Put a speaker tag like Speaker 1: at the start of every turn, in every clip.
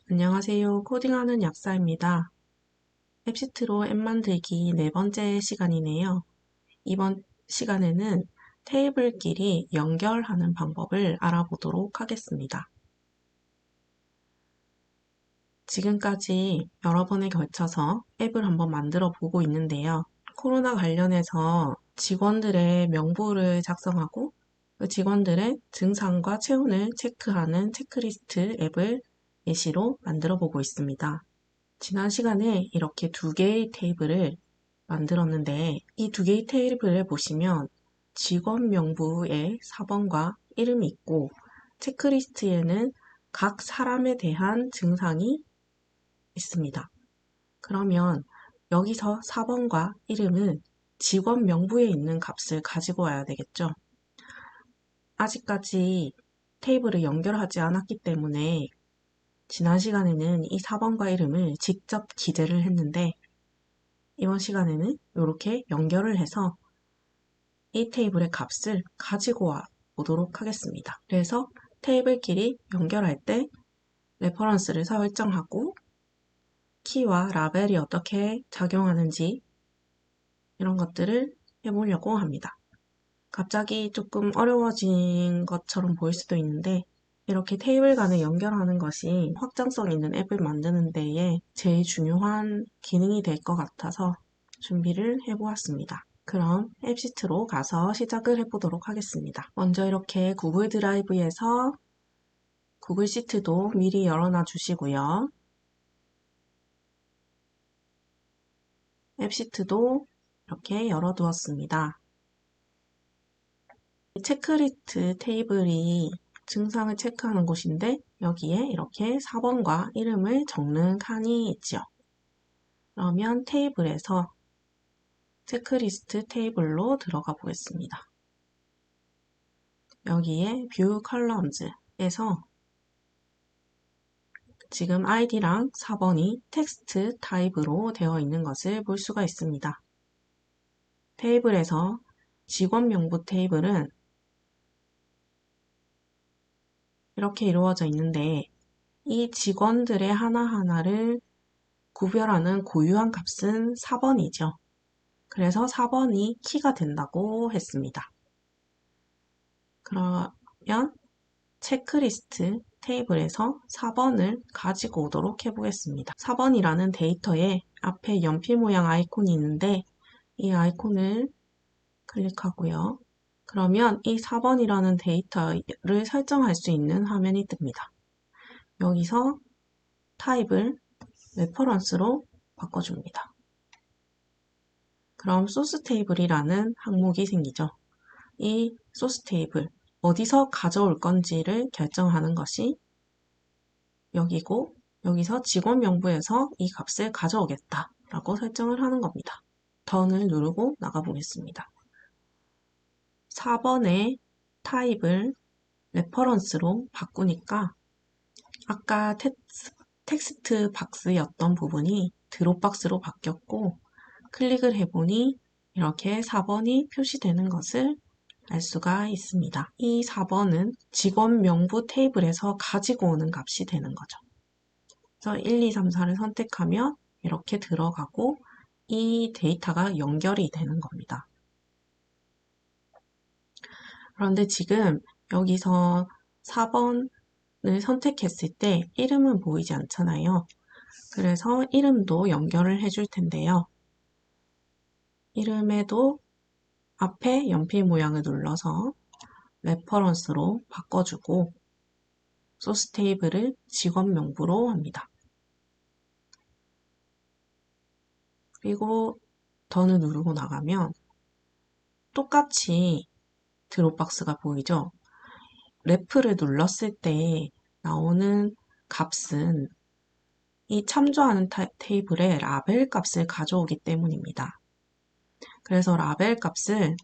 Speaker 1: 안녕하세요. 코딩하는 약사입니다. 앱시트로 앱 만들기 네 번째 시간이네요. 이번 시간에는 테이블끼리 연결하는 방법을 알아보도록 하겠습니다. 지금까지 여러 번에 걸쳐서 앱을 한번 만들어 보고 있는데요. 코로나 관련해서 직원들의 명부를 작성하고 그 직원들의 증상과 체온을 체크하는 체크리스트 앱을 예시로 만들어 보고 있습니다. 지난 시간에 이렇게 두 개의 테이블을 만들었는데 이 두 개의 테이블을 보시면 직원 명부에 사번과 이름이 있고 체크리스트에는 각 사람에 대한 증상이 있습니다. 그러면 여기서 사번과 이름은 직원 명부에 있는 값을 가지고 와야 되겠죠. 아직까지 테이블을 연결하지 않았기 때문에 지난 시간에는 이 사번과 이름을 직접 기재를 했는데 이번 시간에는 이렇게 연결을 해서 이 테이블의 값을 가지고 와 보도록 하겠습니다. 그래서 테이블끼리 연결할 때 레퍼런스를 설정하고 키와 라벨이 어떻게 작용하는지 이런 것들을 해보려고 합니다. 갑자기 조금 어려워진 것처럼 보일 수도 있는데 이렇게 테이블 간에 연결하는 것이 확장성 있는 앱을 만드는 데에 제일 중요한 기능이 될 것 같아서 준비를 해보았습니다. 그럼 앱시트로 가서 시작을 해보도록 하겠습니다. 먼저 이렇게 구글 드라이브에서 구글 시트도 미리 열어놔 주시고요. 앱시트도 이렇게 열어두었습니다. 체크리스트 테이블이 증상을 체크하는 곳인데 여기에 이렇게 사번과 이름을 적는 칸이 있죠. 그러면 테이블에서 체크리스트 테이블로 들어가 보겠습니다. 여기에 뷰 컬럼즈에서 지금 아이디랑 4번이 텍스트 타입으로 되어 있는 것을 볼 수가 있습니다. 테이블에서 직원 명부 테이블은 이렇게 이루어져 있는데 이 직원들의 하나하나를 구별하는 고유한 값은 4번이죠. 그래서 4번이 키가 된다고 했습니다. 그러면 체크리스트 테이블에서 4번을 가지고 오도록 해보겠습니다. 4번이라는 데이터에 앞에 연필 모양 아이콘이 있는데 이 아이콘을 클릭하고요. 그러면 이 4번이라는 데이터를 설정할 수 있는 화면이 뜹니다. 여기서 타입을 레퍼런스로 바꿔줍니다. 그럼 소스 테이블이라는 항목이 생기죠. 이 소스 테이블, 어디서 가져올 건지를 결정하는 것이 여기고 여기서 직원 명부에서 이 값을 가져오겠다 라고 설정을 하는 겁니다. 던을 누르고 나가보겠습니다. 4번의 타입을 레퍼런스로 바꾸니까 아까 텍스트 박스였던 부분이 드롭박스로 바뀌었고 클릭을 해보니 이렇게 4번이 표시되는 것을 알 수가 있습니다. 이 4번은 직원 명부 테이블에서 가지고 오는 값이 되는 거죠. 그래서 1, 2, 3, 4를 선택하면 이렇게 들어가고 이 데이터가 연결이 되는 겁니다. 그런데 지금 여기서 4번을 선택했을 때 이름은 보이지 않잖아요. 그래서 이름도 연결을 해줄 텐데요. 이름에도 앞에 연필 모양을 눌러서 레퍼런스로 바꿔주고 소스 테이블을 직원 명부로 합니다. 그리고 던을 누르고 나가면 똑같이 드롭박스가 보이죠? 레프를 눌렀을 때 나오는 값은 이 참조하는 테이블의 라벨 값을 가져오기 때문입니다. 그래서 라벨 값을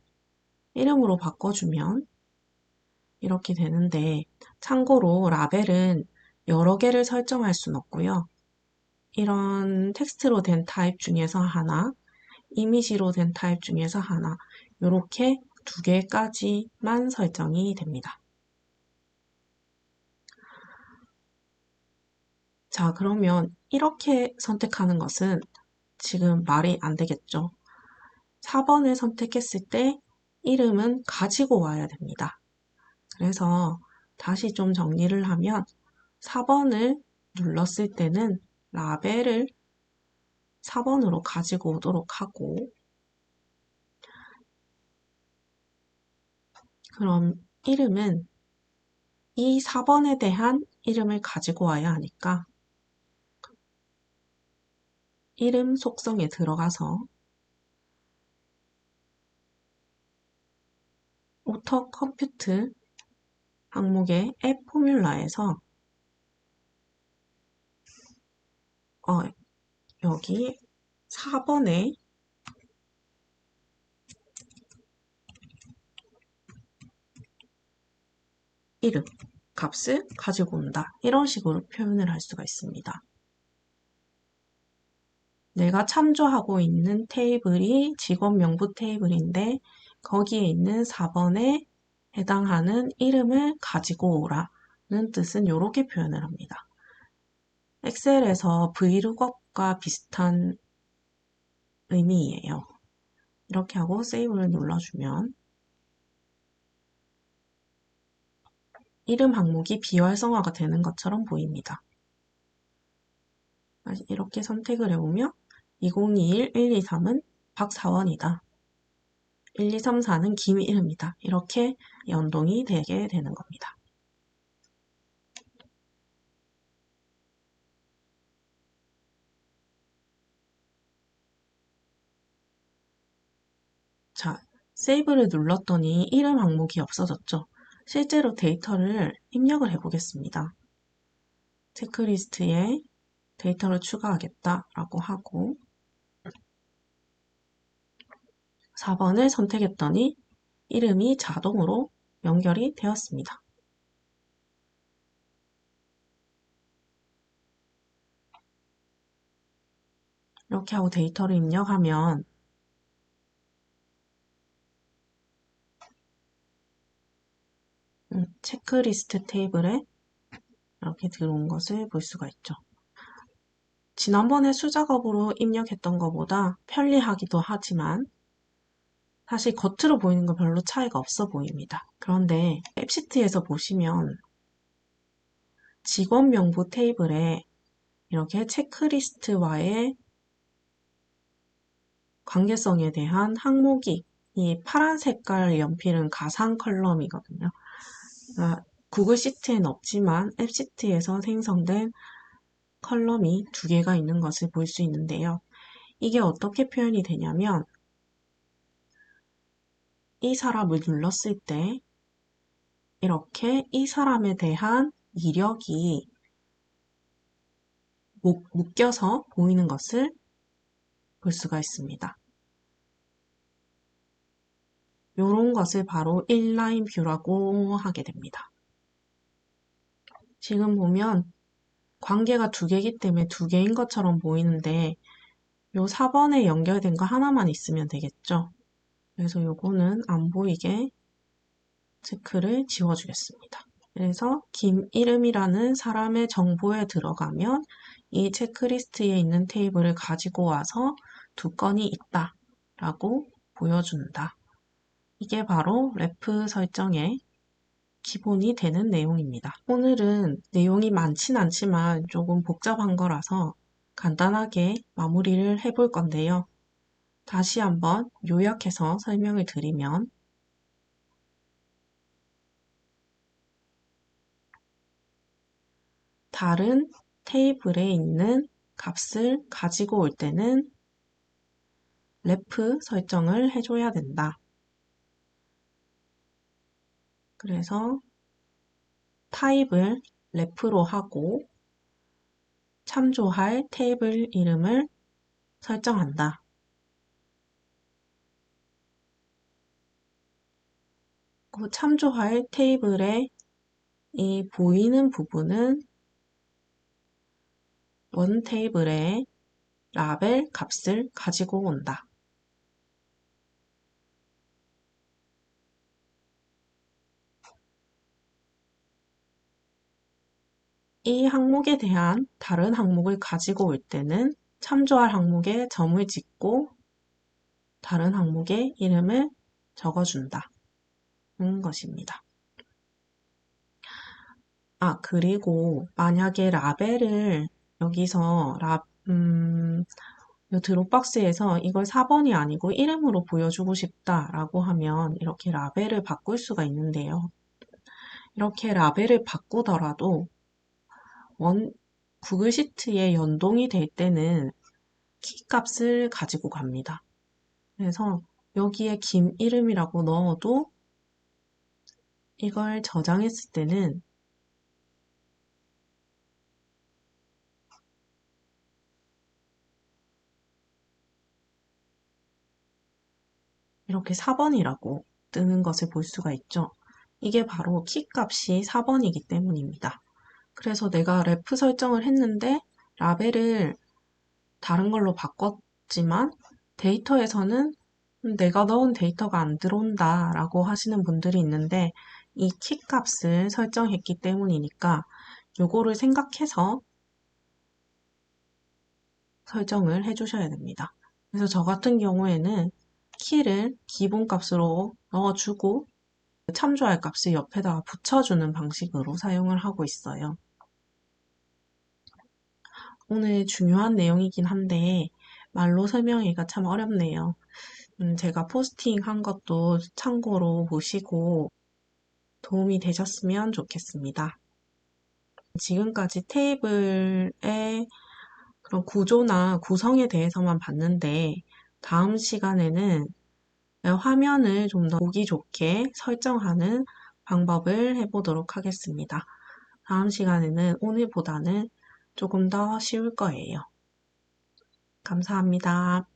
Speaker 1: 이름으로 바꿔주면 이렇게 되는데 참고로 라벨은 여러 개를 설정할 수는 없고요. 이런 텍스트로 된 타입 중에서 하나, 이미지로 된 타입 중에서 하나 이렇게 두 개까지만 설정이 됩니다. 자, 그러면 이렇게 선택하는 것은 지금 말이 안 되겠죠. 4번을 선택했을 때 이름은 가지고 와야 됩니다. 그래서 다시 좀 정리를 하면 4번을 눌렀을 때는 라벨을 4번으로 가지고 오도록 하고, 그럼 이름은 이 4번에 대한 이름을 가지고 와야 하니까 이름 속성에 들어가서 오토 컴퓨트 항목의 앱 포뮬라에서 여기 4번의 이름, 값을 가지고 온다. 이런 식으로 표현을 할 수가 있습니다. 내가 참조하고 있는 테이블이 직원 명부 테이블인데 거기에 있는 4번에 해당하는 이름을 가지고 오라는 뜻은 이렇게 표현을 합니다. 엑셀에서 VLOOKUP과 비슷한 의미예요. 이렇게 하고 세이브를 눌러주면 이름 항목이 비활성화가 되는 것처럼 보입니다. 이렇게 선택을 해보면 2021, 123은 박사원이다. 1, 2, 3, 4는 김이름이다. 이렇게 연동이 되게 되는 겁니다. 자, 세이브를 눌렀더니 이름 항목이 없어졌죠. 실제로 데이터를 입력을 해보겠습니다. 체크리스트에 데이터를 추가하겠다라고 하고 4번을 선택했더니 이름이 자동으로 연결이 되었습니다. 이렇게 하고 데이터를 입력하면 체크리스트 테이블에 이렇게 들어온 것을 볼 수가 있죠. 지난번에 수작업으로 입력했던 것보다 편리하기도 하지만 사실 겉으로 보이는 건 별로 차이가 없어 보입니다. 그런데 앱시트에서 보시면 직원 명부 테이블에 이렇게 체크리스트와의 관계성에 대한 항목이 이 파란 색깔 연필은 가상 컬럼이거든요. 구글 시트에는 없지만 앱시트에서 생성된 컬럼이 두 개가 있는 것을 볼 수 있는데요. 이게 어떻게 표현이 되냐면 이 사람을 눌렀을 때 이렇게 이 사람에 대한 이력이 묶여서 보이는 것을 볼 수가 있습니다. 이런 것을 바로 인라인 뷰라고 하게 됩니다. 지금 보면 관계가 두 개이기 때문에 두 개인 것처럼 보이는데 요 4번에 연결된 거 하나만 있으면 되겠죠. 그래서 요거는 안 보이게 체크를 지워주겠습니다. 그래서 김이름이라는 사람의 정보에 들어가면 이 체크리스트에 있는 테이블을 가지고 와서 두 건이 있다 라고 보여준다. 이게 바로 레프 설정의 기본이 되는 내용입니다. 오늘은 내용이 많진 않지만 조금 복잡한 거라서 간단하게 마무리를 해볼 건데요. 다시 한번 요약해서 설명을 드리면 다른 테이블에 있는 값을 가지고 올 때는 ref 설정을 해줘야 된다. 그래서 타입을 ref로 하고 참조할 테이블 이름을 설정한다. 그 참조할 테이블의 이 보이는 부분은 원 테이블의 라벨 값을 가지고 온다. 이 항목에 대한 다른 항목을 가지고 올 때는 참조할 항목에 점을 찍고 다른 항목의 이름을 적어준다는 것입니다. 그리고 만약에 라벨을 여기서 이 드롭박스에서 이걸 4번이 아니고 이름으로 보여주고 싶다라고 하면 이렇게 라벨을 바꿀 수가 있는데요. 이렇게 라벨을 바꾸더라도 구글 시트에 연동이 될 때는 키 값을 가지고 갑니다. 그래서 여기에 김 이름이라고 넣어도 이걸 저장했을 때는 이렇게 4번이라고 뜨는 것을 볼 수가 있죠. 이게 바로 키 값이 4번이기 때문입니다. 그래서 내가 래프 설정을 했는데 라벨을 다른 걸로 바꿨지만 데이터에서는 내가 넣은 데이터가 안 들어온다 라고 하시는 분들이 있는데 이 키 값을 설정했기 때문이니까 요거를 생각해서 설정을 해주셔야 됩니다. 그래서 저 같은 경우에는 키를 기본값으로 넣어주고 참조할 값을 옆에다가 붙여주는 방식으로 사용을 하고 있어요. 오늘 중요한 내용이긴 한데 말로 설명하기가 참 어렵네요. 제가 포스팅 한 것도 참고로 보시고 도움이 되셨으면 좋겠습니다. 지금까지 테이블의 그런 구조나 구성에 대해서만 봤는데 다음 시간에는 화면을 좀 더 보기 좋게 설정하는 방법을 해보도록 하겠습니다. 다음 시간에는 오늘보다는 조금 더 쉬울 거예요. 감사합니다.